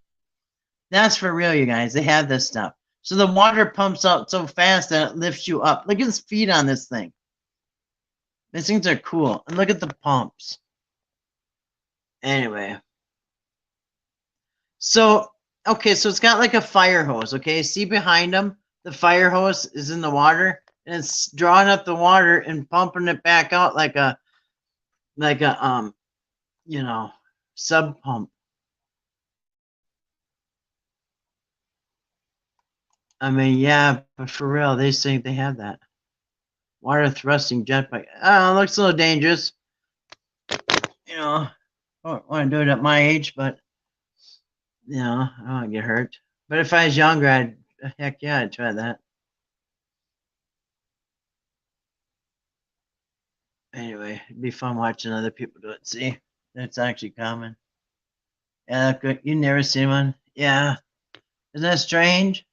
That's for real, you guys. They have this stuff. So the water pumps out so fast that it lifts you up. Look at his feet on this thing. These things are cool. And look at the pumps. Anyway. So, okay, so it's got like a fire hose, okay? See behind them? The fire hose is in the water. And it's drawing up the water and pumping it back out like a sub pump. I mean, yeah, but for real, they think they have that. Water thrusting jetpack. Oh, it looks a little dangerous. I don't want to do it at my age, but I don't want to get hurt. But if I was younger, I'd try that. Anyway, it'd be fun watching other people do it. See, that's actually common. Yeah, good. You never seen one? Yeah. Isn't that strange?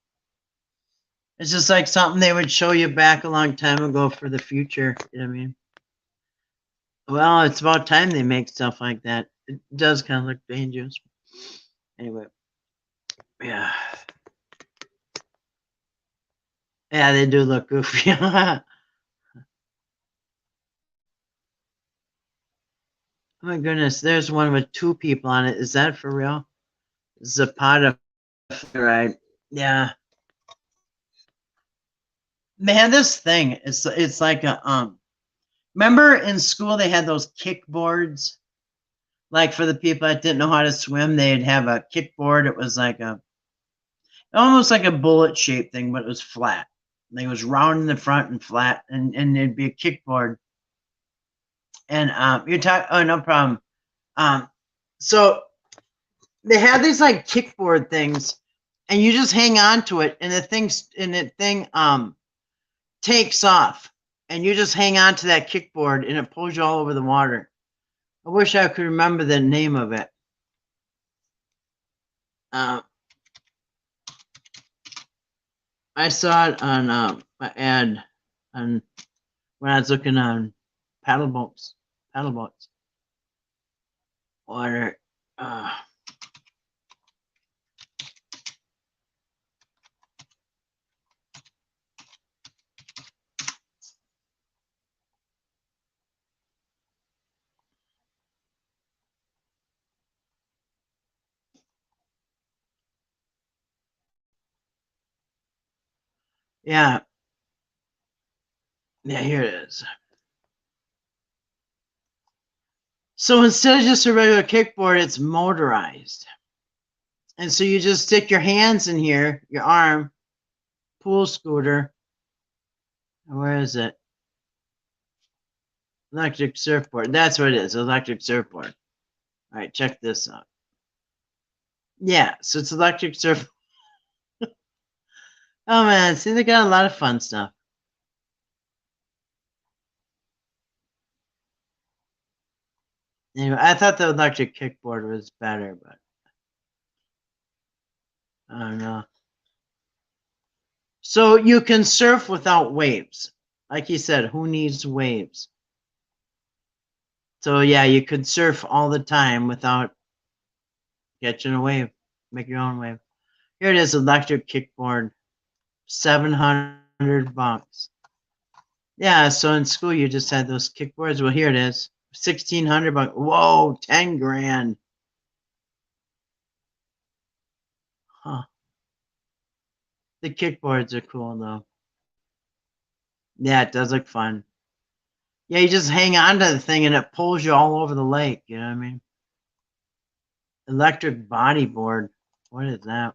It's just like something they would show you back a long time ago for the future. You know what I mean? Well, it's about time they make stuff like that. It does kind of look dangerous. Anyway. Yeah. Yeah, they do look goofy. Oh my goodness, there's one with 2 people on it. Is that for real? Zapata, right? Yeah. Man, this thing it's like a remember in school they had those kickboards? Like for the people that didn't know how to swim, they'd have a kickboard. It was like almost like a bullet shaped thing, but it was flat. It was round in the front and flat, and there'd be a kickboard. And you're talking. Oh, no problem. So they have these like kickboard things, and you just hang on to it, and the thing takes off, and you just hang on to that kickboard, and it pulls you all over the water. I wish I could remember the name of it. I saw it on an ad on when I was looking on paddle boats. Water. Yeah. Yeah, here it is. So instead of just a regular kickboard, it's motorized. And so you just stick your hands in here, your arm, pool scooter. Where is it? Electric surfboard. That's what it is, electric surfboard. All right, check this out. Yeah, so it's electric surf. Oh man, see, they got a lot of fun stuff. Anyway, I thought the electric kickboard was better, but I don't know. So you can surf without waves. Like you said, who needs waves? So yeah, you could surf all the time without catching a wave. Make your own wave. Here it is, electric kickboard, $700. Yeah, so in school you just had those kickboards. Well, here it is, $1,600. Whoa, 10 grand. Huh. The kickboards are cool though. Yeah, it does look fun. Yeah, you just hang on to the thing and it pulls you all over the lake. You know what I mean? Electric bodyboard. What is that?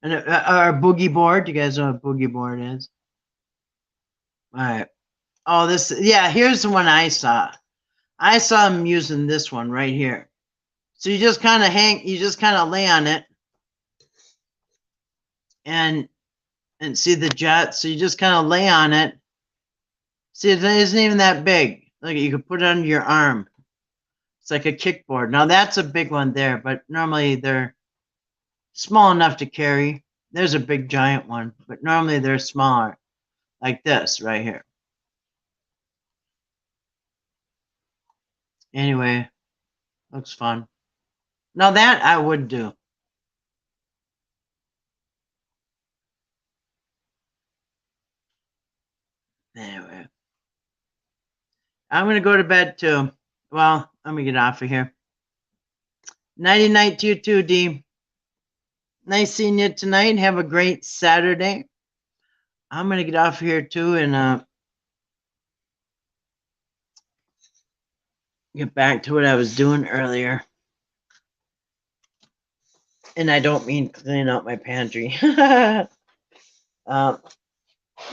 And our boogie board. You guys know what boogie board is? All right. Oh, this. Yeah, here's the one I saw. I saw him using this one right here. So you just kind of you just kind of lay on it and see the jet. So you just kind of lay on it. See, it isn't even that big. Look, you can put it under your arm. It's like a kickboard. Now that's a big one there, but normally they're small enough to carry. There's a big giant one, but normally they're smaller, like this right here. Anyway, looks fun. Now that I would do. Anyway, I'm going to go to bed too. Well, let me get off of here. Nighty night to you too, D. Nice seeing you tonight. Have a great Saturday. I'm going to get off of here too and get back to what I was doing earlier. And I don't mean cleaning out my pantry.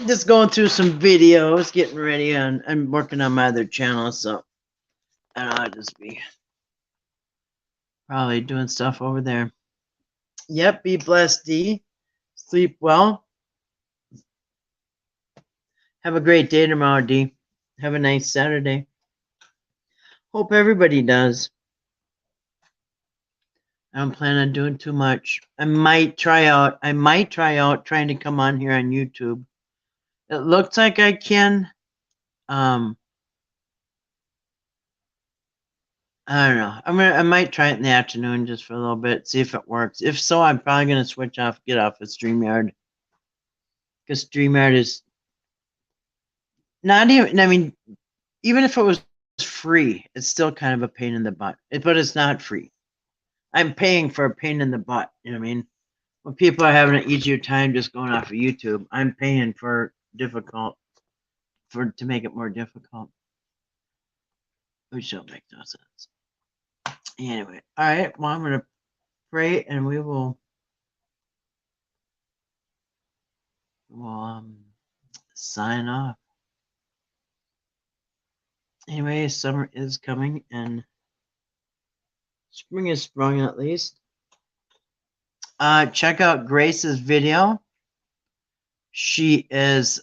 Just going through some videos, getting ready, and I'm working on my other channel, so I'll just be probably doing stuff over there. Yep, be blessed, D. Sleep well. Have a great day tomorrow, D. Have a nice Saturday. Hope everybody does. I don't plan on doing too much. I might try out trying to come on here on YouTube. It looks like I can. I don't know. I might try it in the afternoon just for a little bit, see if it works. If so, I'm probably gonna get off of StreamYard. Because StreamYard is not even, I mean, even if it was free, it's still kind of a pain in the butt. But it's not free. I'm paying for a pain in the butt. You know what I mean? When people are having an easier time just going off of YouTube, I'm paying to make it more difficult. Which don't make no sense. Anyway, all right. Well, I'm gonna pray and we will sign off. Anyway, summer is coming and spring is sprung at least. Check out Grace's video. She is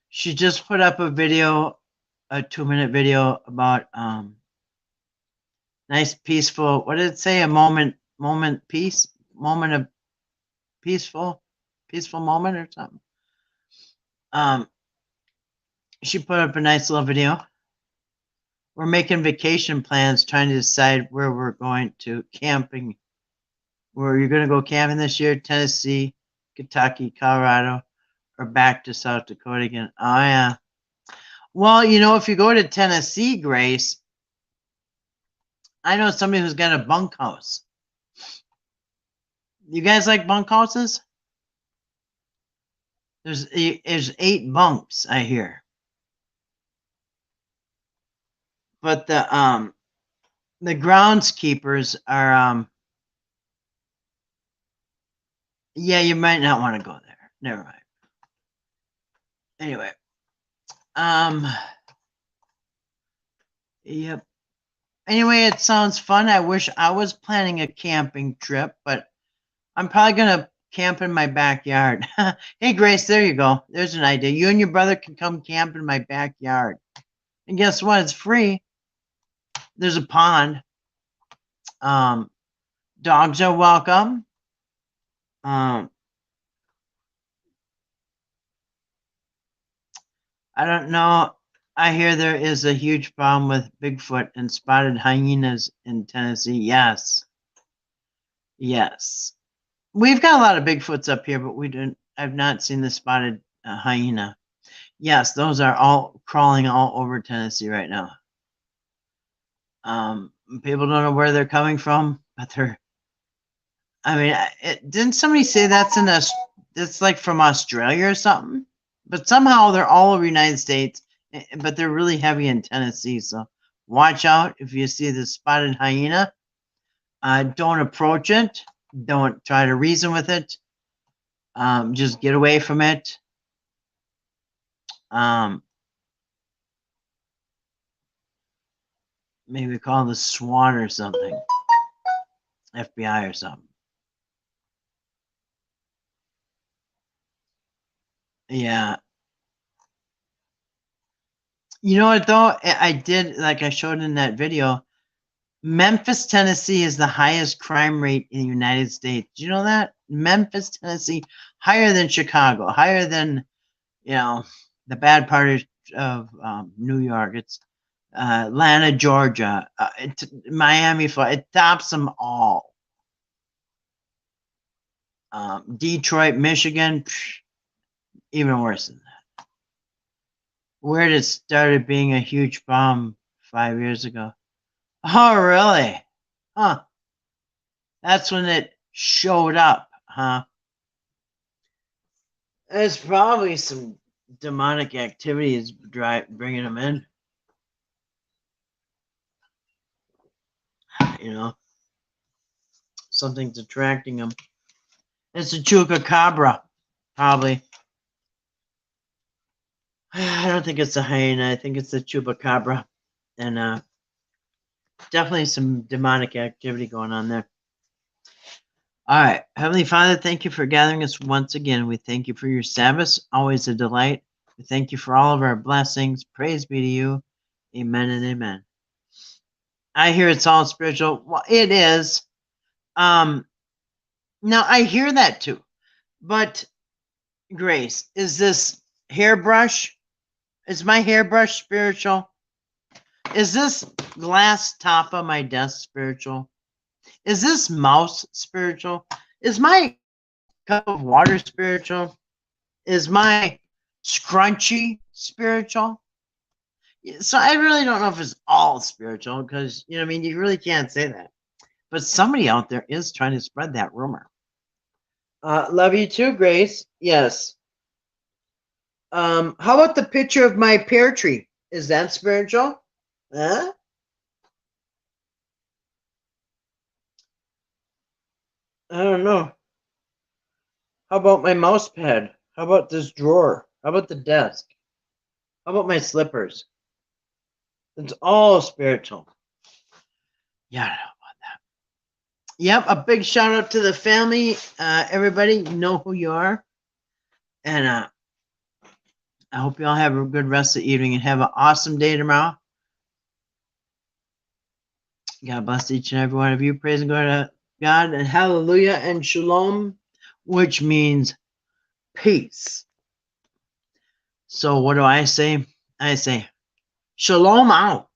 she just put up a video, a 2-minute video about nice peaceful, what did it say? A moment of peaceful moment or something. She put up a nice little video. We're making vacation plans, trying to decide where we're going to camping. Where you're going to go camping this year? Tennessee, Kentucky, Colorado, or back to South Dakota again? Oh, yeah. Well, you know, if you go to Tennessee, Grace, I know somebody who's got a bunkhouse. You guys like bunkhouses? There's 8 bunks, I hear. But the groundskeepers are yeah, you might not want to go there. Never mind. Anyway, yep. Anyway, it sounds fun. I wish I was planning a camping trip, but I'm probably gonna camp in my backyard. Hey, Grace, there you go. There's an idea. You and your brother can come camp in my backyard. And guess what? It's free. There's a pond. Dogs are welcome. I don't know. I hear there is a huge problem with Bigfoot and spotted hyenas in Tennessee. Yes. Yes. We've got a lot of Bigfoots up here, but I've not seen the spotted hyena. Yes, those are all crawling all over Tennessee right now. People don't know where they're coming from, but I mean, didn't somebody say it's like from Australia or something? But somehow they're all over the United States, but they're really heavy in Tennessee. So watch out if you see the spotted hyena. Don't approach it. Don't try to reason with it. Just get away from it. Maybe call the SWAT or something. FBI or something. Yeah. You know what, though? I did, like I showed in that video, Memphis, Tennessee is the highest crime rate in the United States. Do you know that? Memphis, Tennessee, higher than Chicago, higher than, the bad part of New York. It's Atlanta, Georgia, Miami, Florida. It tops them all. Detroit, Michigan, even worse than that. Where it started being a huge bomb 5 years ago. Oh, really? Huh. That's when it showed up, huh? There's probably some demonic activities bringing them in. Something's attracting them. It's a chupacabra, probably. I don't think it's a hyena. I think it's a chupacabra. And definitely some demonic activity going on there. All right. Heavenly Father, thank you for gathering us once again. We thank you for your Sabbath, always a delight. We thank you for all of our blessings. Praise be to you. Amen and amen. I hear it's all spiritual. Well, it is. Now, I hear that too. But, Grace, is this hairbrush? Is my hairbrush spiritual? Is this glass top of my desk spiritual? Is this mouse spiritual? Is my cup of water spiritual? Is my scrunchie spiritual? So I really don't know if it's all spiritual because, you really can't say that. But somebody out there is trying to spread that rumor. Love you too, Grace. Yes. How about the picture of my pear tree? Is that spiritual? Huh? I don't know. How about my mouse pad? How about this drawer? How about the desk? How about my slippers? It's all spiritual. Yeah, I don't know about that. Yep, a big shout out to the family. Everybody, you know who you are. And I hope you all have a good rest of the evening and have an awesome day tomorrow. God bless each and every one of you. Praise and glory to God and hallelujah and shalom, which means peace. So what do I say? I say, shalom out.